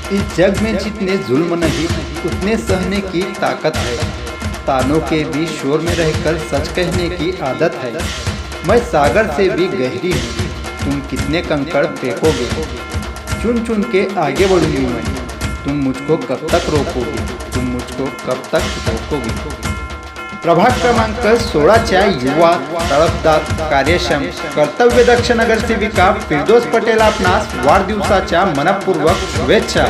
इस जग में जितने जुल्म नहीं उतने सहने की ताकत है। तानों के भी शोर में रहकर सच कहने की आदत है। मैं सागर से भी गहरी हूँ, तुम कितने कंकड़ फेंकोगे। चुन चुन के आगे बढ़ूंगी मैं, तुम मुझको कब तक रोकोगे, तुम मुझको कब तक रोकोगे। प्रभाग क्रमांक 16च्या युवा तळपदार कार्यक्षम कर्तव्यदक्ष नगरसेविका फिरदौस पटेल आपणास वाढदिवसाच्या मनपूर्वक शुभेच्छा।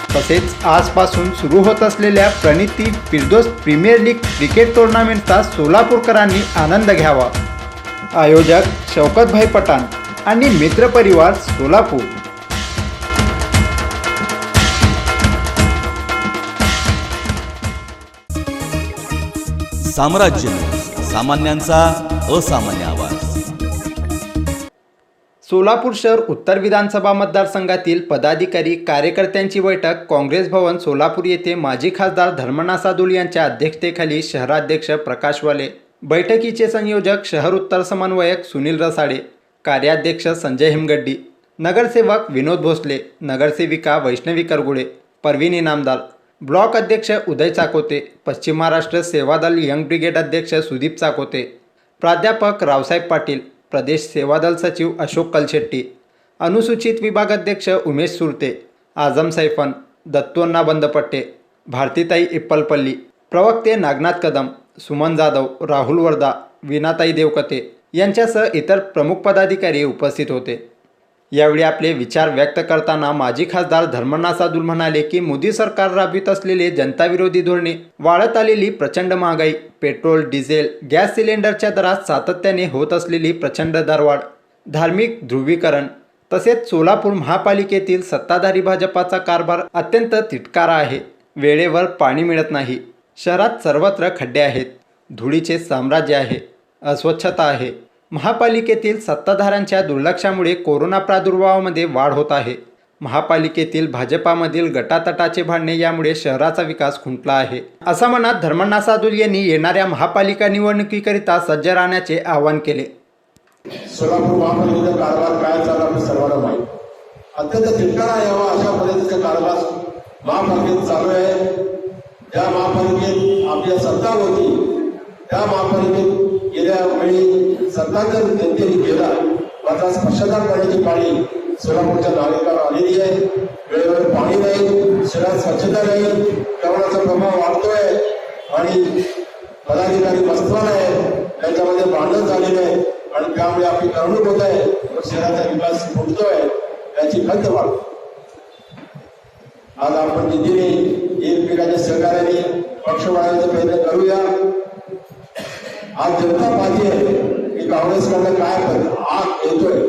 तसेच आजपासून सुरू होत असलेल्या प्रणिती फिरदौस प्रीमियर लीग क्रिकेट टुर्नामेंटचा सोलापूरकरांनी आनंद घ्यावा। आयोजक शौकतभाई पठाण आणि मित्रपरिवार सोलापूर। साम्राज्य, सामान्यांचा असामान्य आवाज। सोलापूर शहर उत्तर विधानसभा मतदारसंघातील पदाधिकारी कार्यकर्त्यांची बैठक काँग्रेस भवन सोलापूर येथे माजी खासदार धर्मण्णा सादुल यांच्या अध्यक्षतेखाली शहराध्यक्ष प्रकाश वाले, बैठकीचे संयोजक शहर उत्तर समन्वयक सुनील रसाडे, कार्याध्यक्ष संजय हिमगड्डी, नगरसेवक विनोद भोसले, नगरसेविका वैष्णवी करगुडे, परवीन इनामदार, ब्लॉक अध्यक्ष उदय चाकोते, पश्चिम महाराष्ट्र सेवादल यंग ब्रिगेड अध्यक्ष सुदीप चाकोते, प्राध्यापक रावसाहेब पाटील, प्रदेश सेवादल सचिव अशोक कलशेट्टी, अनुसूचित विभाग अध्यक्ष उमेश सुरते, आझम सैफन, दत्तोन्ना बंदपट्टे, भारतीताई इप्पलपल्ली, प्रवक्ते नागनाथ कदम, सुमन जाधव, राहुल वर्धा, वीणाताई देवकते यांच्यासह इतर प्रमुख पदाधिकारी उपस्थित होते। यावेळी आपले विचार व्यक्त करताना माजी खासदार धर्मण्णा सादुल म्हणाले की मोदी सरकार राबवित असलेले जनताविरोधी धोरणे, वाढत आलेली प्रचंड महागाई, पेट्रोल, डिझेल, गॅस सिलेंडरच्या दरात सातत्याने होत असलेली प्रचंड दरवाढ, धार्मिक ध्रुवीकरण तसेच सोलापूर महापालिकेतील सत्ताधारी भाजपाचा कारभार अत्यंत तिटकारा आहे। वेळेवर पाणी मिळत नाही, शहरात सर्वत्र खड्डे आहेत, धुळीचे साम्राज्य आहे, अस्वच्छता आहे। महापालिकेतील सत्ताधाऱ्यांच्या दुर्लक्षामुळे कोरोना प्रादुर्भावामध्ये वाढ होत आहे। महापालिकेतील भाजपामधील गटातटाचे भांडणे यामुळे शहराचा विकास खुंटला आहे, असं म्हणत धर्मण्णा सादुल यांनी येणाऱ्या महापालिका निवडणुकीकरिता सज्ज राहण्याचे आवाहन केले। सोलापूर महापालिकेचा कारभार काय चालला आपल्या सर्वांना माहिती, अत्यंत तिटकारा यावा अशा पद्धतीचा कारभार महापालिकेत चालू आहे। ज्या महापालिकेत आपल्या सत्ता होती त्या महापालिकेत गेल्या वेळी सत्तांतर जनतेने केला, माझा पश्चाताप करण्याची पाळी सोलापूरच्या नागरिकांना आलेली आहे। वेळेवर पाणी नाही, शहरात स्वच्छता नाही, कोरोनाचा प्रभाव वाढतोय आणि पदाधिकारी बसवा आहे, त्याच्यामध्ये भांडण झालेलं आहे आणि त्यामुळे आपली करमणूक होत आहे, शहराचा विकास फुटतोय, त्याची खंत वाढते। आज आपण निधीने एकमेकांच्या सहकार्याने पक्ष वाढवण्याचा प्रयत्न करूया। आज जनता पाहिजे की काँग्रेसकडनं काय आग येतोय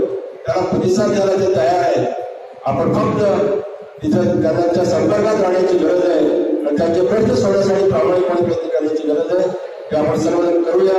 त्याला प्रतिसाद द्यायला ते तयार आहे। आपण फक्त तिथं त्यांच्या संपर्कात राहण्याची गरज आहे आणि त्यांचे प्रश्न सोडवण्यासाठी प्रामाणिकपणे प्रयत्न करण्याची गरज आहे, ते आपण सर्वजण करूया।